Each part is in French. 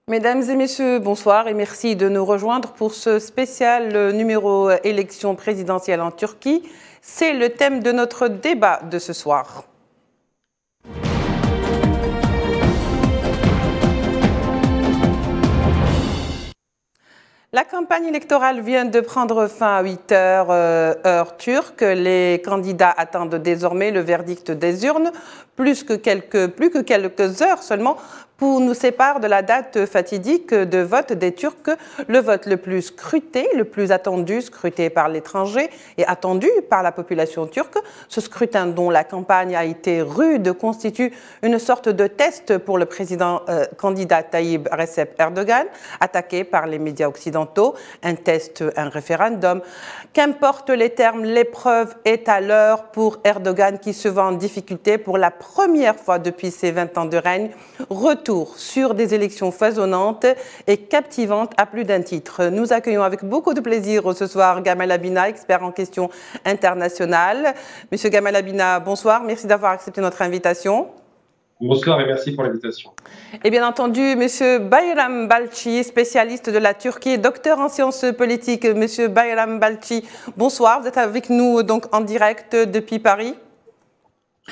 Mesdames et messieurs, bonsoir et merci de nous rejoindre pour ce spécial numéro élection présidentielle en Turquie. C'est le thème de notre débat de ce soir. La campagne électorale vient de prendre fin à 8 heures, heure turque. Les candidats attendent désormais le verdict des urnes, plus que quelques heures seulement nous sépare de la date fatidique de vote des Turcs, le vote le plus scruté, le plus attendu, scruté par l'étranger et attendu par la population turque. Ce scrutin dont la campagne a été rude constitue une sorte de test pour le président candidat Tayyip Recep Erdogan, attaqué par les médias occidentaux. Un test, un référendum. Qu'importe les termes, l'épreuve est à l'heure pour Erdogan qui se voit en difficulté pour la première fois depuis ses 20 ans de règne. Retour sur des élections foisonnantes et captivantes à plus d'un titre. Nous accueillons avec beaucoup de plaisir ce soir Gamal Abina, expert en questions internationales. Monsieur Gamal Abina, bonsoir. Merci d'avoir accepté notre invitation. Bonsoir et merci pour l'invitation. Et bien entendu, Monsieur Bayram Balci, spécialiste de la Turquie, docteur en sciences politiques. Monsieur Bayram Balci, bonsoir. Vous êtes avec nous donc en direct depuis Paris.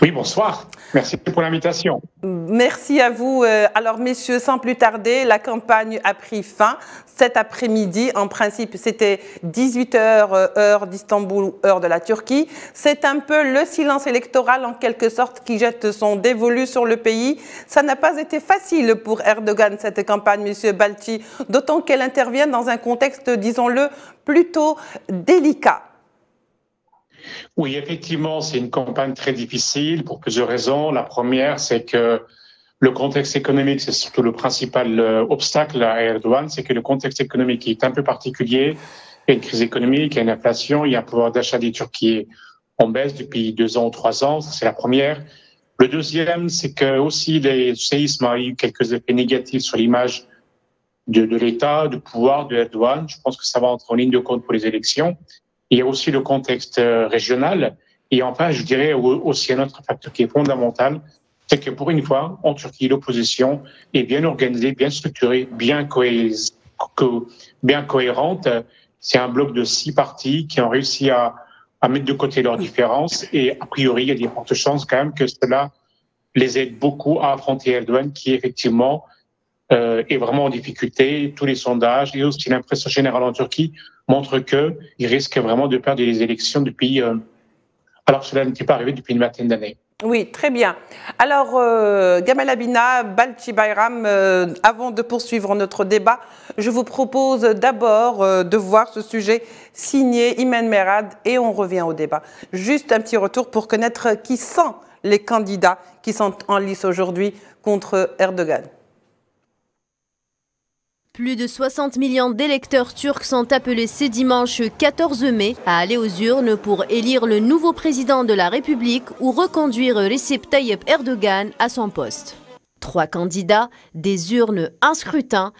Oui, bonsoir. Merci pour l'invitation. Merci à vous. Alors, messieurs, sans plus tarder, la campagne a pris fin cet après-midi. En principe, c'était 18h, heure d'Istanbul, heure de la Turquie. C'est un peu le silence électoral, en quelque sorte, qui jette son dévolu sur le pays. Ça n'a pas été facile pour Erdogan, cette campagne, monsieur Balci, d'autant qu'elle intervient dans un contexte, disons-le, plutôt délicat. Oui, effectivement, c'est une campagne très difficile pour plusieurs raisons. La première, c'est que le contexte économique, c'est surtout le principal obstacle à Erdogan, c'est que le contexte économique est un peu particulier. Il y a une crise économique, il y a une inflation, il y a un pouvoir d'achat des Turcs qui est en baisse depuis 2 ans ou 3 ans. C'est la première. Le deuxième, c'est que aussi les séismes ont eu quelques effets négatifs sur l'image de l'État, du pouvoir de Erdogan. Je pense que ça va entrer en ligne de compte pour les élections. Il y a aussi le contexte régional. Et enfin, je dirais aussi un autre facteur qui est fondamental, c'est que pour une fois, en Turquie, l'opposition est bien organisée, bien structurée, bien cohérente. C'est un bloc de 6 partis qui ont réussi à mettre de côté leurs différences. Et a priori, il y a des fortes chances quand même que cela les aide beaucoup à affronter Erdogan, qui effectivement est vraiment en difficulté. Tous les sondages et aussi l'impression générale en Turquie montrent qu'il risque vraiment de perdre les élections depuis, alors cela n'était pas arrivé depuis une vingtaine d'années. Oui, très bien. Alors, Gamal Abina, Balci Bayram, avant de poursuivre notre débat, je vous propose d'abord de voir ce sujet signé Imen Merad et on revient au débat. Juste un petit retour pour connaître qui sont les candidats qui sont en lice aujourd'hui contre Erdogan. Plus de 60 millions d'électeurs turcs sont appelés ce dimanche 14 mai à aller aux urnes pour élire le nouveau président de la République ou reconduire Recep Tayyip Erdogan à son poste. 3 candidats, des urnes, un scrutin.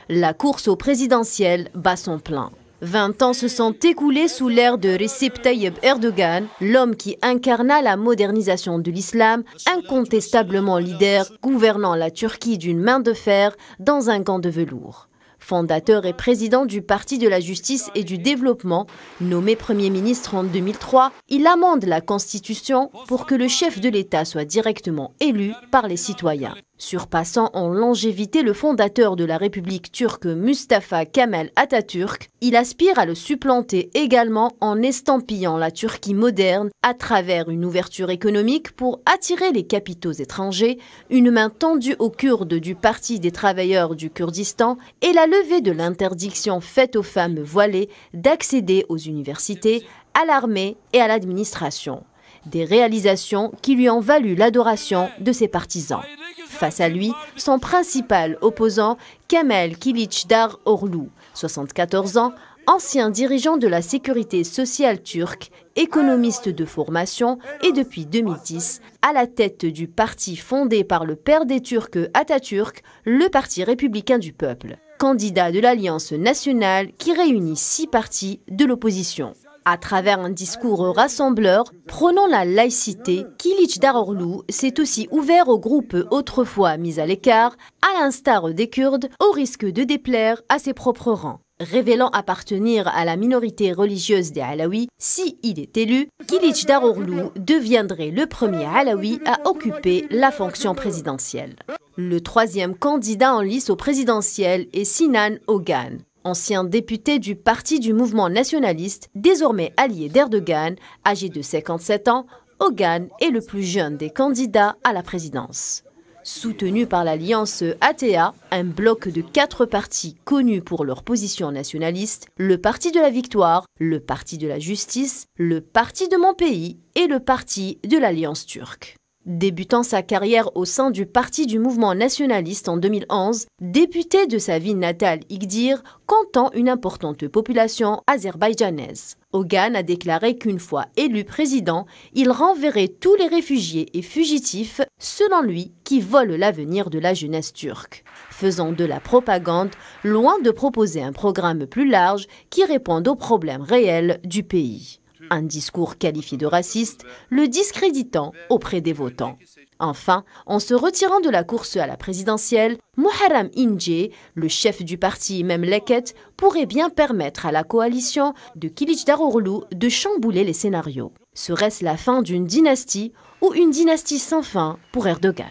La course au présidentiel bat son plein. 20 ans se sont écoulés sous l'ère de Recep Tayyip Erdogan, l'homme qui incarna la modernisation de l'islam, incontestablement leader, gouvernant la Turquie d'une main de fer dans un gant de velours. Fondateur et président du Parti de la Justice et du Développement, nommé Premier ministre en 2003, il amende la Constitution pour que le chef de l'État soit directement élu par les citoyens. Surpassant en longévité le fondateur de la République turque Mustafa Kemal Atatürk, il aspire à le supplanter également en estampillant la Turquie moderne à travers une ouverture économique pour attirer les capitaux étrangers, une main tendue aux Kurdes du Parti des travailleurs du Kurdistan et la levée de l'interdiction faite aux femmes voilées d'accéder aux universités, à l'armée et à l'administration. Des réalisations qui lui ont valu l'adoration de ses partisans. Face à lui, son principal opposant, Kemal Kılıçdaroğlu, 74 ans, ancien dirigeant de la sécurité sociale turque, économiste de formation et depuis 2010, à la tête du parti fondé par le père des Turcs Atatürk, le Parti républicain du peuple, candidat de l'Alliance nationale qui réunit 6 partis de l'opposition. À travers un discours rassembleur, prônant la laïcité, Kılıçdaroğlu s'est aussi ouvert aux groupes autrefois mis à l'écart, à l'instar des Kurdes, au risque de déplaire à ses propres rangs. Révélant appartenir à la minorité religieuse des Alaouis, si il est élu, Kılıçdaroğlu deviendrait le premier Alaoui à occuper la fonction présidentielle. Le troisième candidat en lice au présidentiel est Sinan Ogan. Ancien député du parti du mouvement nationaliste, désormais allié d'Erdogan, âgé de 57 ans, Ogan est le plus jeune des candidats à la présidence. Soutenu par l'alliance ATA, un bloc de 4 partis connus pour leur position nationaliste, le Parti de la Victoire, le Parti de la Justice, le Parti de mon pays et le Parti de l'Alliance turque. Débutant sa carrière au sein du Parti du mouvement nationaliste en 2011, député de sa ville natale Igdir, comptant une importante population azerbaïdjanaise. Ogan a déclaré qu'une fois élu président, il renverrait tous les réfugiés et fugitifs, selon lui, qui volent l'avenir de la jeunesse turque. Faisant de la propagande, loin de proposer un programme plus large qui réponde aux problèmes réels du pays. Un discours qualifié de raciste, le discréditant auprès des votants. Enfin, en se retirant de la course à la présidentielle, Muharrem İnce, le chef du parti Memleket, pourrait bien permettre à la coalition de Kılıçdaroğlu de chambouler les scénarios. Serait-ce la fin d'une dynastie ou une dynastie sans fin pour Erdogan?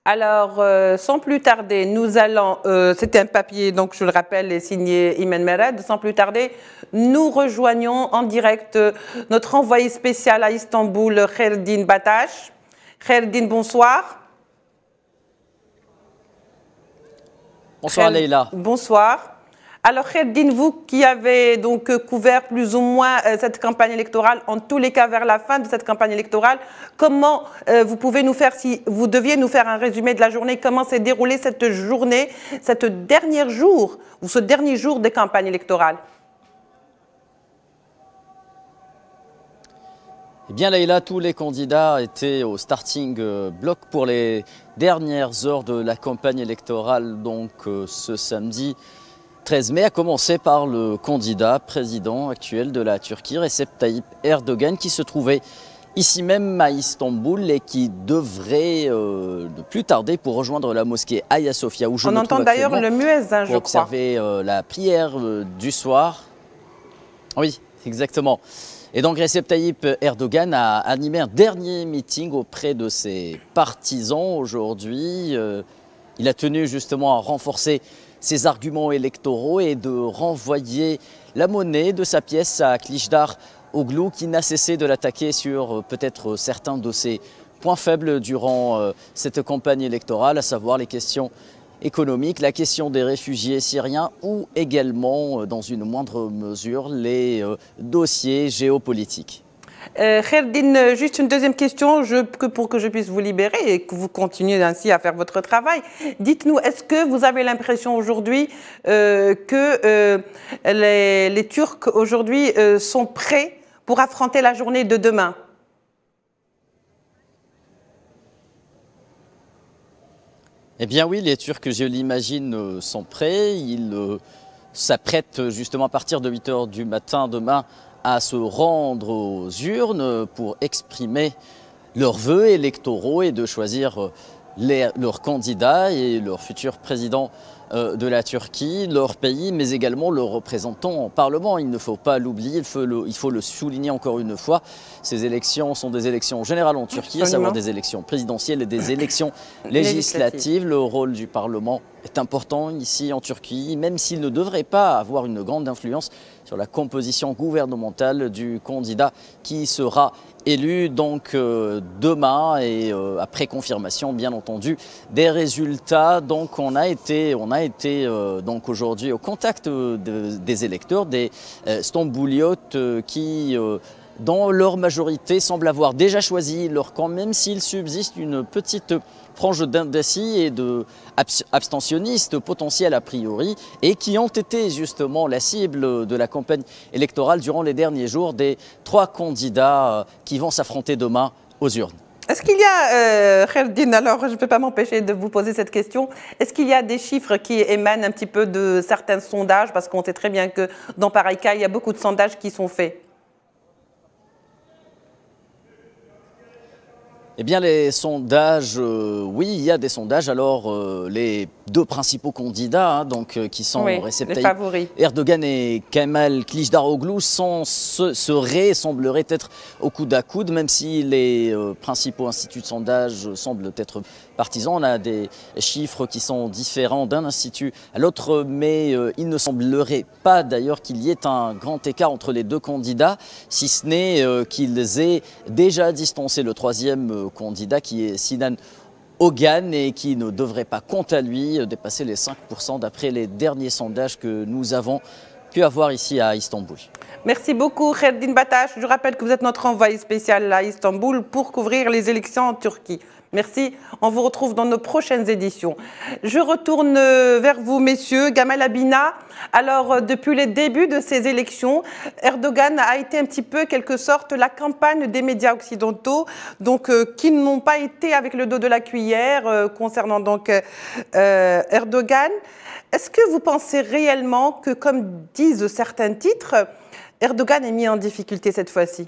Alors, sans plus tarder, nous allons, c'était un papier, donc je le rappelle, est signé Imen Mered. Sans plus tarder, nous rejoignons en direct notre envoyé spécial à Istanbul, Kherdin Batash. Kherdin, bonsoir. Bonsoir Leïla. Bonsoir. Alors Kherdin, vous qui avez donc couvert plus ou moins cette campagne électorale, en tous les cas vers la fin de cette campagne électorale, comment vous pouvez nous faire, si vous deviez nous faire un résumé de la journée, comment s'est déroulée cette journée, cette dernière jour, ou ce dernier jour des campagnes électorales? Eh bien Leïla, tous les candidats étaient au starting block pour les dernières heures de la campagne électorale, donc ce samedi 13 mai, a commencé par le candidat président actuel de la Turquie, Recep Tayyip Erdogan, qui se trouvait ici même à Istanbul et qui devrait ne plus tarder pour rejoindre la mosquée Hagia Sophia, où je me trouve entend d'ailleurs le muezzin, je crois. Pour observer la prière du soir. Oui, exactement. Et donc Recep Tayyip Erdogan a animé un dernier meeting auprès de ses partisans aujourd'hui. Il a tenu justement à renforcer ses arguments électoraux et de renvoyer la monnaie de sa pièce à Kılıçdaroğlu, qui n'a cessé de l'attaquer sur peut-être certains de ses points faibles durant cette campagne électorale, à savoir les questions économiques, la question des réfugiés syriens ou également, dans une moindre mesure, les dossiers géopolitiques. Kherdin, juste une deuxième question pour que je puisse vous libérer et que vous continuez ainsi à faire votre travail. Dites-nous, est-ce que vous avez l'impression aujourd'hui que les Turcs aujourd'hui sont prêts pour affronter la journée de demain? Eh bien oui, les Turcs, je l'imagine, sont prêts. Ils s'apprêtent justement à partir de 8 h du matin demain à se rendre aux urnes pour exprimer leurs vœux électoraux et de choisir leurs candidats et leur futur président de la Turquie, leur pays, mais également leurs représentants en Parlement. Il ne faut pas l'oublier, il faut le souligner encore une fois. Ces élections sont des élections générales en Turquie, à savoir des élections présidentielles et des élections législatives. Le rôle du Parlement est important ici en Turquie, même s'il ne devrait pas avoir une grande influence sur la composition gouvernementale du candidat qui sera élu donc demain et après confirmation bien entendu des résultats. Donc on a été donc aujourd'hui au contact des électeurs, des Stambouliotes qui dans leur majorité semblent avoir déjà choisi leur camp, même s'il subsiste une petite frange d'indécis et d'abstentionnistes potentiels a priori, et qui ont été justement la cible de la campagne électorale durant les derniers jours des 3 candidats qui vont s'affronter demain aux urnes. Est-ce qu'il y a, Kherdine, alors je ne peux pas m'empêcher de vous poser cette question, est-ce qu'il y a des chiffres qui émanent un petit peu de certains sondages, parce qu'on sait très bien que dans pareil cas, il y a beaucoup de sondages qui sont faits? Eh bien, les sondages, oui, il y a des sondages. Alors, les deux principaux candidats, qui sont Recep Tayyip Erdogan et Kemal Kılıçdaroğlu, sembleraient être au coude à coude, même si les principaux instituts de sondage semblent être partisans. On a des chiffres qui sont différents d'un institut à l'autre, mais il ne semblerait pas d'ailleurs qu'il y ait un grand écart entre les deux candidats, si ce n'est qu'ils aient déjà distancé le troisième candidat, qui est Sinan Ogan, et qui ne devrait pas, quant à lui, dépasser les 5% d'après les derniers sondages que nous avons pu avoir ici à Istanbul. Merci beaucoup, Kherdine Bataş. Je rappelle que vous êtes notre envoyé spécial à Istanbul pour couvrir les élections en Turquie. Merci, on vous retrouve dans nos prochaines éditions. Je retourne vers vous, messieurs. Gamal Abina, alors depuis les débuts de ces élections, Erdogan a été un petit peu, quelque sorte, la campagne des médias occidentaux, donc qui n'ont pas été avec le dos de la cuillère concernant donc Erdogan. Est-ce que vous pensez réellement que, comme disent certains titres, Erdogan est mis en difficulté cette fois-ci?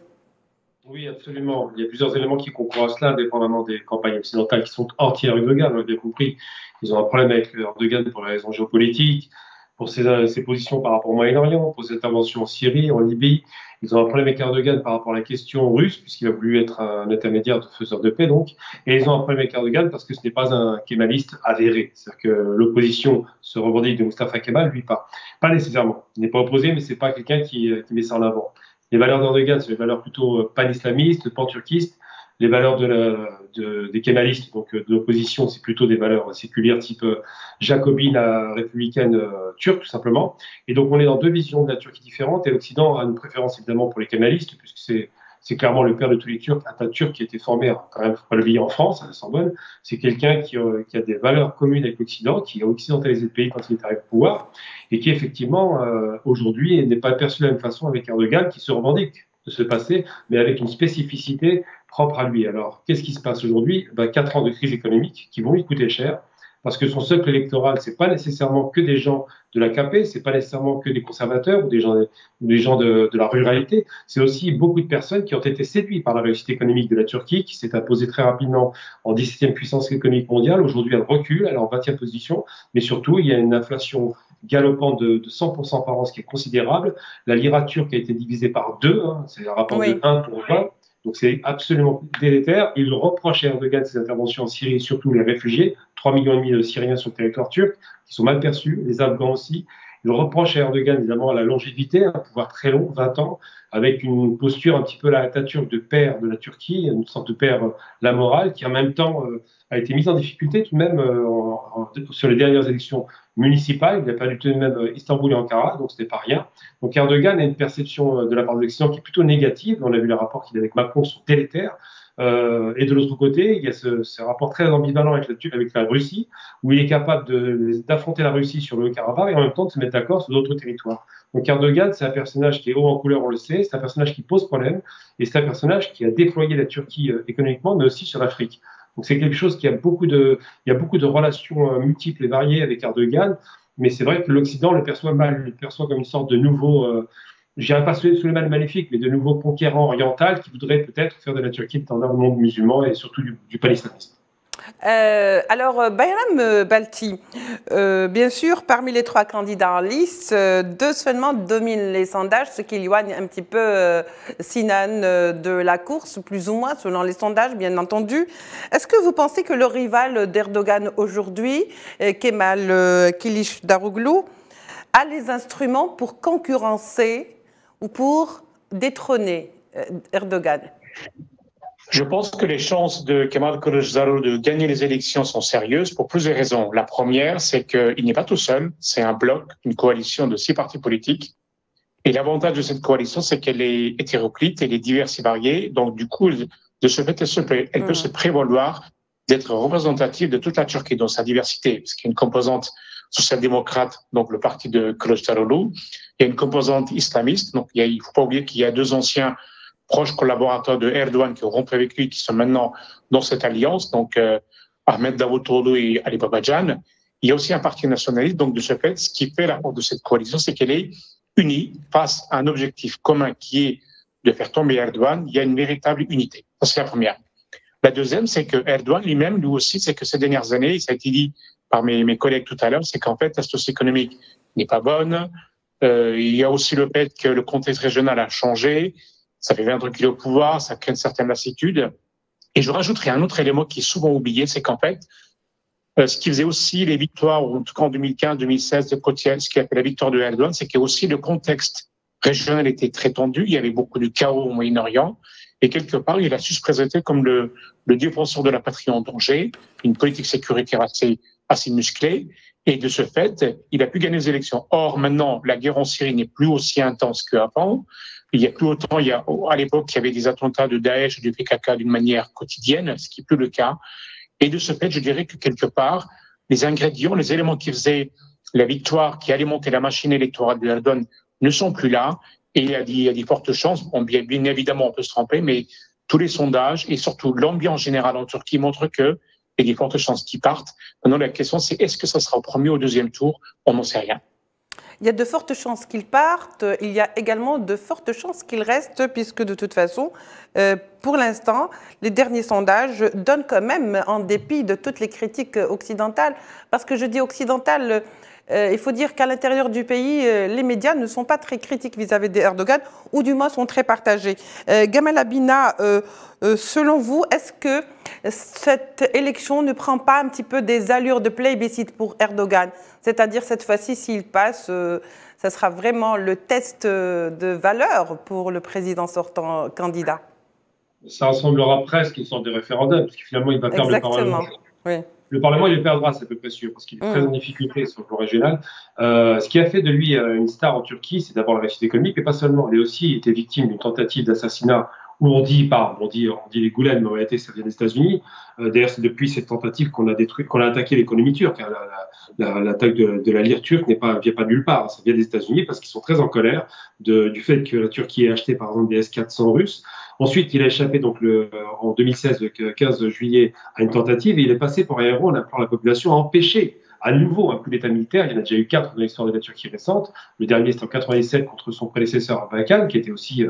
Oui, absolument. Il y a plusieurs éléments qui concourent à cela, dépendamment des campagnes occidentales qui sont anti-Erdogan. On l'a bien compris. Ils ont un problème avec Erdogan pour les raisons géopolitiques, pour ses positions par rapport au Moyen-Orient, pour ses interventions en Syrie, en Libye. Ils ont un problème avec Erdogan par rapport à la question russe, puisqu'il a voulu être un intermédiaire de faiseur de paix, donc. Et ils ont un problème avec Erdogan parce que ce n'est pas un kémaliste avéré. C'est-à-dire que l'opposition se revendique de Mustafa Kemal, lui pas. Pas nécessairement. Il n'est pas opposé, mais c'est pas quelqu'un qui met ça en avant. Les valeurs d'Erdogan, c'est des valeurs plutôt pan-islamistes, pan-turquistes. Les valeurs des kémalistes, donc de l'opposition, c'est plutôt des valeurs séculières type jacobine républicaine turque, tout simplement. Et donc, on est dans deux visions de la Turquie différentes. Et l'Occident a une préférence, évidemment, pour les kémalistes, puisque c'est clairement le père de tous les Turcs, Atatürk, qui a été formé, quand même, faut pas l'oublier, en France, à la Sorbonne. C'est quelqu'un qui a des valeurs communes avec l'Occident, qui a occidentalisé le pays quand il est arrivé au pouvoir, et qui, effectivement, aujourd'hui, n'est pas perçu de la même façon avec Erdogan, qui se revendique de ce passé, mais avec une spécificité propre à lui. Alors, qu'est-ce qui se passe aujourd'hui? 4 ans de crise économique qui vont lui coûter cher, parce que son socle électoral, c'est pas nécessairement que des gens de l'AKP, c'est pas nécessairement que des conservateurs ou des gens de la ruralité, c'est aussi beaucoup de personnes qui ont été séduites par la réussite économique de la Turquie, qui s'est imposée très rapidement en 17e puissance économique mondiale. Aujourd'hui, elle recule, elle est en 20e position, mais surtout, il y a une inflation galopante de 100% par an, ce qui est considérable. La lira turque a été divisée par 2, c'est un rapport de 1 pour 20. Donc c'est absolument délétère. Il reproche à Erdogan ses interventions en Syrie, surtout les réfugiés, 3,5 millions de Syriens sur le territoire turc, qui sont mal perçus, les Afghans aussi. Il reproche à Erdogan évidemment la longévité, un pouvoir très long, 20 ans, avec une posture un petit peu la Atatürk de père de la Turquie, une sorte de père la morale, qui en même temps a été mise en difficulté tout de même sur les dernières élections municipales. Il a perdu tout de même Istanbul et Ankara, donc ce n'est pas rien. Donc Erdogan a une perception de la part de l'Occident qui est plutôt négative. On a vu les rapports qu'il a avec Macron sont délétères. Et de l'autre côté, il y a ce rapport très ambivalent avec la Russie, où il est capable d'affronter la Russie sur le Haut-Karabakh et en même temps de se mettre d'accord sur d'autres territoires. Donc Erdogan, c'est un personnage qui est haut en couleur, on le sait, c'est un personnage qui pose problème, et c'est un personnage qui a déployé la Turquie économiquement, mais aussi sur l'Afrique. Donc c'est quelque chose qui a beaucoup de relations multiples et variées avec Erdogan, mais c'est vrai que l'Occident le perçoit mal, le perçoit comme une sorte de nouveau, je dirais pas Suleiman maléfique, mais de nouveau conquérant oriental qui voudrait peut-être faire de la Turquie le standard du monde musulman et surtout du pan-islamisme. Alors, Bayram Balti, bien sûr, parmi les 3 candidats en lice, 2 seulement dominent les sondages, ce qui éloigne un petit peu Sinan de la course, plus ou moins, selon les sondages, bien entendu. Est-ce que vous pensez que le rival d'Erdogan aujourd'hui, Kemal Kılıçdaroğlu, a les instruments pour concurrencer ou pour détrôner Erdogan? Je pense que les chances de Kemal Kılıçdaroğlu de gagner les élections sont sérieuses pour plusieurs raisons. La première, c'est qu'il n'est pas tout seul, c'est un bloc, une coalition de 6 partis politiques. Et l'avantage de cette coalition, c'est qu'elle est hétéroclite, elle est diverse et variée. Donc, du coup, de ce fait, elle peut se prévaloir d'être représentative de toute la Turquie dans sa diversité, parce qu'il y a une composante social-démocrate, donc le parti de Kılıçdaroğlu. Il y a une composante islamiste, donc il ne faut pas oublier qu'il y a 2 anciens proches collaborateurs de Erdogan qui ont rompu avec lui, qui sont maintenant dans cette alliance, donc Ahmed Davutoğlu et Ali Babacan. Il y a aussi un parti nationaliste, donc de ce fait, ce qui fait la force de cette coalition, c'est qu'elle est unie face à un objectif commun qui est de faire tomber Erdogan. Il y a une véritable unité. Ça, c'est la première. La deuxième, c'est que Erdogan lui-même, lui aussi, c'est que ces dernières années, ça a été dit par mes collègues tout à l'heure, c'est qu'en fait, la situation économique n'est pas bonne. Il y a aussi le fait que le contexte régional a changé. Ça fait 20 ans qu'il est au pouvoir, ça crée une certaine lassitude. Et je rajouterai un autre élément qui est souvent oublié, c'est qu'en fait, ce qui faisait aussi les victoires, en tout cas en 2015, 2016, ce qui a fait la victoire de Erdogan, c'est que aussi le contexte régional était très tendu. Il y avait beaucoup de chaos au Moyen-Orient. Et quelque part, il a su se présenter comme le défenseur de la patrie en danger, une politique sécuritaire assez musclée. Et de ce fait, il a pu gagner les élections. Or, maintenant, la guerre en Syrie n'est plus aussi intense qu'avant. Il y a plus autant, à l'époque, il y avait des attentats de Daesh et du PKK d'une manière quotidienne, ce qui n'est plus le cas. Et de ce fait, je dirais que quelque part, les ingrédients, les éléments qui faisaient la victoire, qui alimentaient la machine électorale de Erdogan ne sont plus là. Et il y a des fortes chances, bon, bien évidemment on peut se tromper, mais tous les sondages et surtout l'ambiance générale en Turquie montrent qu'il y a des fortes chances qu'ils partent. Maintenant la question c'est est-ce que ça sera au premier ou au deuxième tour? On n'en sait rien. Il y a de fortes chances qu'ils partent, il y a également de fortes chances qu'ils restent, puisque de toute façon, pour l'instant, les derniers sondages donnent quand même, en dépit de toutes les critiques occidentales, parce que je dis occidentales, il faut dire qu'à l'intérieur du pays, les médias ne sont pas très critiques vis-à-vis d'Erdogan, ou du moins sont très partagés. Gamal Abina, selon vous, est-ce que cette élection ne prend pas un petit peu des allures de plébiscite pour Erdogan? C'est-à-dire, cette fois-ci, s'il passe, ça sera vraiment le test de valeur pour le président sortant candidat. Ça ressemblera presque à une sorte de référendum, parce que finalement, il va perdre le Parlement. Oui. Le Parlement, il le perdra, c'est à peu près sûr, parce qu'il est très en difficulté sur le plan régional. Ce qui a fait de lui une star en Turquie, c'est d'abord la réussite économique, mais pas seulement. Il a aussi été victime d'une tentative d'assassinat où on dit les Goulen, mais en réalité, ça vient des États-Unis. D'ailleurs, c'est depuis cette tentative qu'on a attaqué l'économie turque. L'attaque de la lire turque vient pas de nulle part. Ça vient des États-Unis parce qu'ils sont très en colère du fait que la Turquie ait acheté, par exemple, des S-400 russes. Ensuite, il a échappé donc en 2016, le 15 juillet, à une tentative et il est passé pour un héros en appelant la population à empêcher à nouveau un coup d'État militaire. Il y en a déjà eu 4 dans l'histoire de la Turquie récente. Le dernier, c'était en 97 contre son prédécesseur Bakan, qui était aussi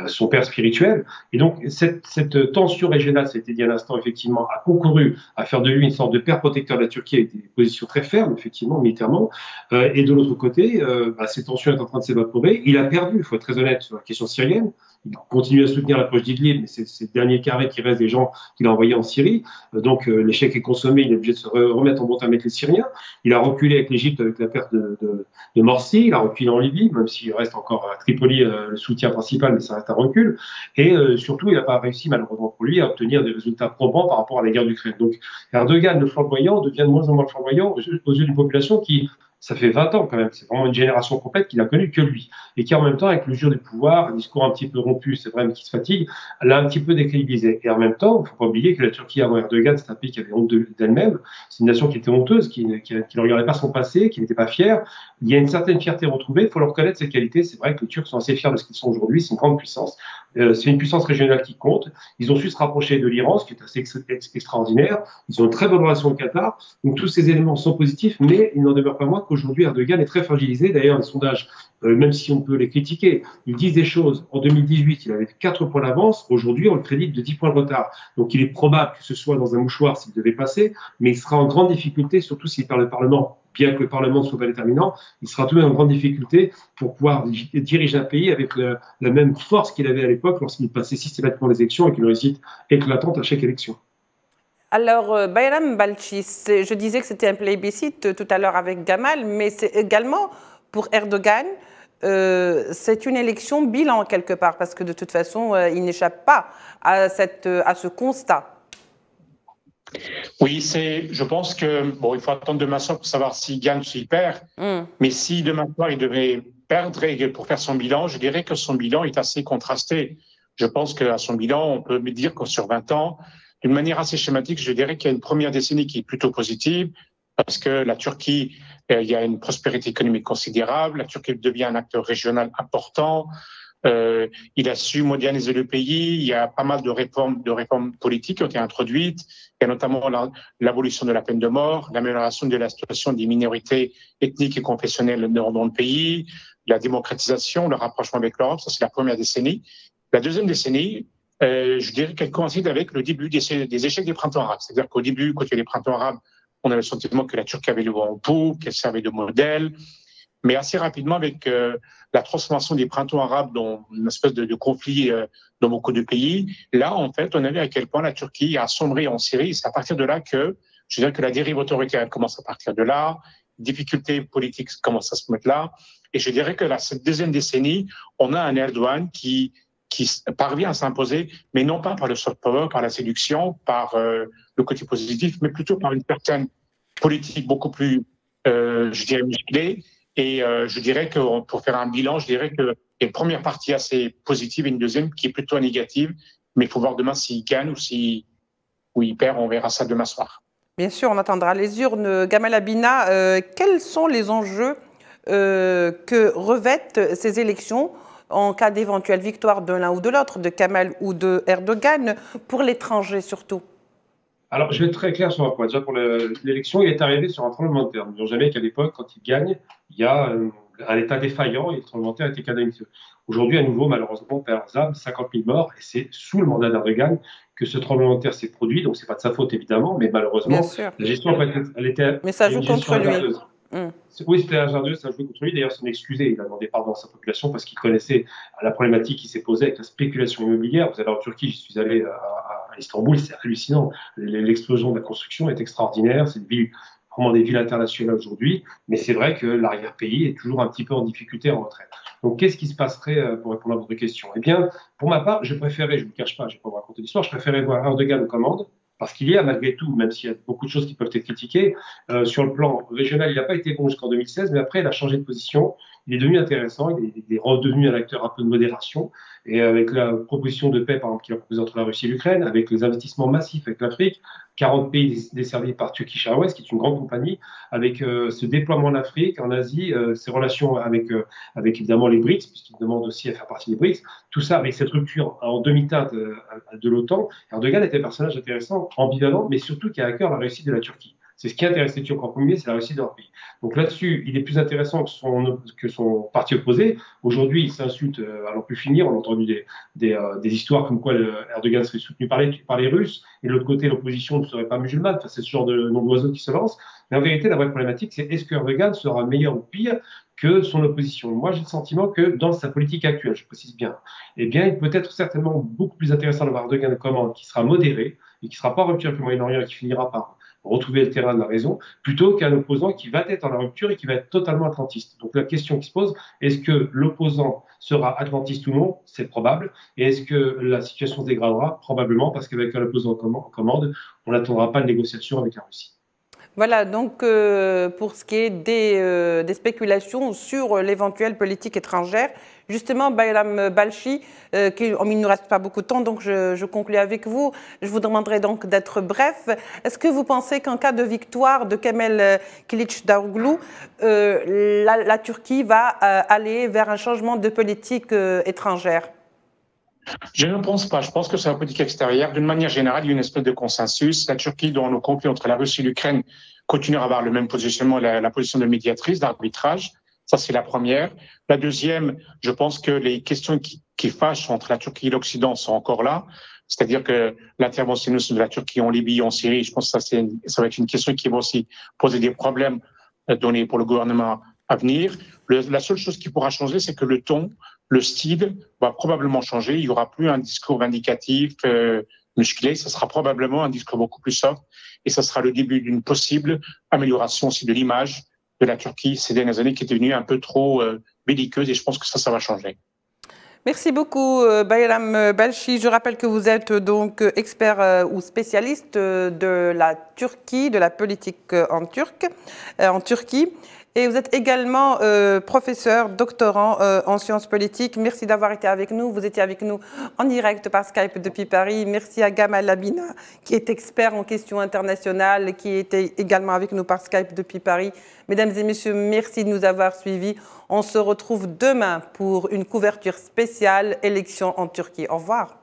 son père spirituel. Et donc, cette tension régionale, ça a été dit à l'instant, effectivement, a concouru à faire de lui une sorte de père protecteur de la Turquie avec des positions très fermes, effectivement, militairement. Et de l'autre côté, ces tensions sont en train de s'évaporer. Il a perdu, il faut être très honnête, sur la question syrienne. Il continue à soutenir l'approche d'Idlib, mais c'est le dernier carré qui reste des gens qu'il a envoyés en Syrie. Donc l'échec est consommé, il est obligé de se remettre en bon terme avec les Syriens. Il a reculé avec l'Égypte avec la perte de Morsi, il a reculé en Libye, même s'il reste encore à Tripoli le soutien principal, mais ça reste un recul. Et surtout, il n'a pas réussi, malheureusement pour lui, à obtenir des résultats probants par rapport à la guerre d'Ukraine. Donc Erdogan, le flamboyant, devient de moins en moins flamboyant aux yeux d'une population qui... Ça fait 20 ans quand même, c'est vraiment une génération complète qui n'a connu que lui. Et qui en même temps, avec l'usure du pouvoir, un discours un petit peu rompu, c'est vrai, mais qui se fatigue, l'a un petit peu décrédibilisé. Et en même temps, il ne faut pas oublier que la Turquie avant Erdogan, c'est un pays qui avait honte d'elle-même, c'est une nation qui était honteuse, qui ne regardait pas son passé, qui n'était pas fière. Il y a une certaine fierté retrouvée, il faut leur reconnaître ses qualités. C'est vrai que les Turcs sont assez fiers de ce qu'ils sont aujourd'hui, c'est une grande puissance. C'est une puissance régionale qui compte. Ils ont su se rapprocher de l'Iran, ce qui est assez extraordinaire. Ils ont une très bonne relation au Qatar. Donc tous ces éléments sont positifs, mais il n'en demeure pas moins qu'aujourd'hui Erdogan est très fragilisé. D'ailleurs, les sondages, même si on peut les critiquer, ils disent des choses. En 2018, il avait 4 points d'avance. Aujourd'hui, on le crédite de 10 points de retard. Donc il est probable que ce soit dans un mouchoir s'il devait passer, mais il sera en grande difficulté, surtout s'il perd le Parlement. Bien que le Parlement ne soit pas déterminant, il sera tout de même en grande difficulté pour pouvoir diriger un pays avec la même force qu'il avait à l'époque lorsqu'il passait systématiquement les élections avec une réussite éclatante à chaque élection. Alors, Bayram Balcis, je disais que c'était un plébiscite tout à l'heure avec Gamal, mais c'est également pour Erdogan, c'est une élection bilan quelque part, parce que de toute façon, il n'échappe pas à ce constat. Oui, je pense que, bon, il faut attendre demain soir pour savoir s'il gagne ou s'il perd. Mais si demain soir il devait perdre pour faire son bilan, je dirais que son bilan est assez contrasté. Je pense qu'à son bilan, on peut dire que sur 20 ans, d'une manière assez schématique, je dirais qu'il y a une première décennie qui est plutôt positive parce que la Turquie, il y a une prospérité économique considérable, la Turquie devient un acteur régional important, Il a su moderniser le pays. Il y a pas mal de réformes politiques qui ont été introduites. Il y a notamment l'abolition de la peine de mort, l'amélioration de la situation des minorités ethniques et confessionnelles dans le pays, la démocratisation, le rapprochement avec l'Europe. Ça, c'est la première décennie. La deuxième décennie, je dirais qu'elle coïncide avec le début des échecs des printemps arabes. C'est-à-dire qu'au début, quand il y a les printemps arabes, on avait le sentiment que la Turquie avait le vent en poupe, qu'elle servait de modèle. Mais assez rapidement, avec la transformation des printemps arabes dans une espèce de conflit dans beaucoup de pays, là, en fait, on a vu à quel point la Turquie a sombré en Syrie. C'est à partir de là que, je dirais que la dérive autoritaire commence à partir de là, difficultés politiques commencent à se mettre là. Et je dirais que là, cette deuxième décennie, on a un Erdogan qui parvient à s'imposer, mais non pas par le soft power, par la séduction, par le côté positif, mais plutôt par une certaine politique beaucoup plus, je dirais, musclée. Et je dirais que pour faire un bilan, je dirais qu'il y a une première partie assez positive et une deuxième qui est plutôt négative. Mais il faut voir demain s'il gagne ou il perd. On verra ça demain soir. Bien sûr, on attendra les urnes. Gamal Abina, quels sont les enjeux que revêtent ces élections en cas d'éventuelle victoire de l'un ou de l'autre, de Kemal ou de Erdogan, pour l'étranger surtout? Alors, je vais être très clair sur un point. Déjà, pour l'élection, il est arrivé sur un tremblement de terre. N'oublions jamais qu'à l'époque, quand il gagne, il y a un État défaillant et le tremblement de terre était calamiteux. Aujourd'hui, à nouveau, malheureusement, par exemple, 50 000 morts, et c'est sous le mandat d'Erdogan que ce tremblement de terre s'est produit. Donc, c'est pas de sa faute, évidemment, mais malheureusement, la gestion, elle était. Mais ça joue contre lui. Oui, c'était hasardeux, ça jouait contre lui. D'ailleurs, c'est excusé. Il a demandé pardon à sa population parce qu'il connaissait la problématique qui s'est posée avec la spéculation immobilière. Vous allez en Turquie, je suis allé à Istanbul, c'est hallucinant. L'explosion de la construction est extraordinaire. C'est vraiment des villes internationales aujourd'hui. Mais c'est vrai que l'arrière-pays est toujours un petit peu en difficulté en retraite. Donc, qu'est-ce qui se passerait pour répondre à votre question? Eh bien, pour ma part, je préférais, je ne vous cache pas, je ne vais pas vous raconter l'histoire, je préférais voir Erdogan aux commandes. Parce qu'il y a malgré tout, même s'il y a beaucoup de choses qui peuvent être critiquées, sur le plan régional, il n'a pas été bon jusqu'en 2016, mais après, il a changé de position. Il est devenu intéressant, il est redevenu un acteur un peu de modération. Et avec la proposition de paix, par exemple, qu'il a proposée entre la Russie et l'Ukraine, avec les investissements massifs avec l'Afrique, 40 pays desservis par Turkish Airways, qui est une grande compagnie, avec ce déploiement en Afrique, en Asie, ses relations avec évidemment les BRICS, puisqu'il demande aussi à faire partie des BRICS, tout ça avec cette rupture en demi-teinte de l'OTAN. Erdogan était un personnage intéressant, ambivalent, mais surtout qui a à cœur la réussite de la Turquie. C'est ce qui intéresse les Turcs en premier, c'est la réussite de leur pays. Donc là-dessus, il est plus intéressant que son parti opposé. Aujourd'hui, il s'insulte à n'en plus finir. On a entendu des histoires comme quoi Erdogan serait soutenu par les Russes et de l'autre côté, l'opposition ne serait pas musulmane. Enfin, c'est ce genre de nom d'oiseau qui se lance. Mais en vérité, la vraie problématique, c'est est-ce que Erdogan sera meilleur ou pire que son opposition? Moi, j'ai le sentiment que dans sa politique actuelle, je précise bien, eh bien, il peut être certainement beaucoup plus intéressant d'avoir Erdogan aux commandes qui sera modéré et qui ne sera pas en rupture avec le Moyen-Orient et qui finira par retrouver le terrain de la raison, plutôt qu'un opposant qui va être en la rupture et qui va être totalement atlantiste. Donc la question qui se pose, est-ce que l'opposant sera atlantiste ou non? C'est probable. Et est-ce que la situation se dégradera? Probablement, parce qu'avec un opposant en commande, on n'attendra pas de négociation avec la Russie. Voilà, donc pour ce qui est des spéculations sur l'éventuelle politique étrangère, justement, Bayram Balchi, il ne nous reste pas beaucoup de temps, donc je conclue avec vous. Je vous demanderai donc d'être bref. Est-ce que vous pensez qu'en cas de victoire de Kemal Kılıçdaroğlu, la Turquie va aller vers un changement de politique étrangère? Je ne pense pas. Je pense que c'est la politique extérieure. D'une manière générale, il y a une espèce de consensus. La Turquie, dans le conflit entre la Russie et l'Ukraine, continue à avoir le même positionnement, la position de médiatrice, d'arbitrage. Ça, c'est la première. La deuxième, je pense que les questions qui fâchent entre la Turquie et l'Occident sont encore là. C'est-à-dire que l'interventionnisme de la Turquie en Libye, en Syrie, je pense que ça va être une question qui va aussi poser des problèmes donnés pour le gouvernement à venir. La seule chose qui pourra changer, c'est que le ton, le style va probablement changer. Il n'y aura plus un discours vindicatif, musclé. Ce sera probablement un discours beaucoup plus soft. Et ce sera le début d'une possible amélioration aussi de l'image de la Turquie ces dernières années qui est devenue un peu trop belliqueuse. Et je pense que ça va changer. Merci beaucoup, Bayram Balchi. Je rappelle que vous êtes donc expert ou spécialiste de la Turquie, de la politique en Turquie. Et vous êtes également professeur, doctorant en sciences politiques. Merci d'avoir été avec nous. Vous étiez avec nous en direct par Skype depuis Paris. Merci à Gamal Labina, qui est expert en questions internationales, qui était également avec nous par Skype depuis Paris. Mesdames et messieurs, merci de nous avoir suivis. On se retrouve demain pour une couverture spéciale élections en Turquie. Au revoir.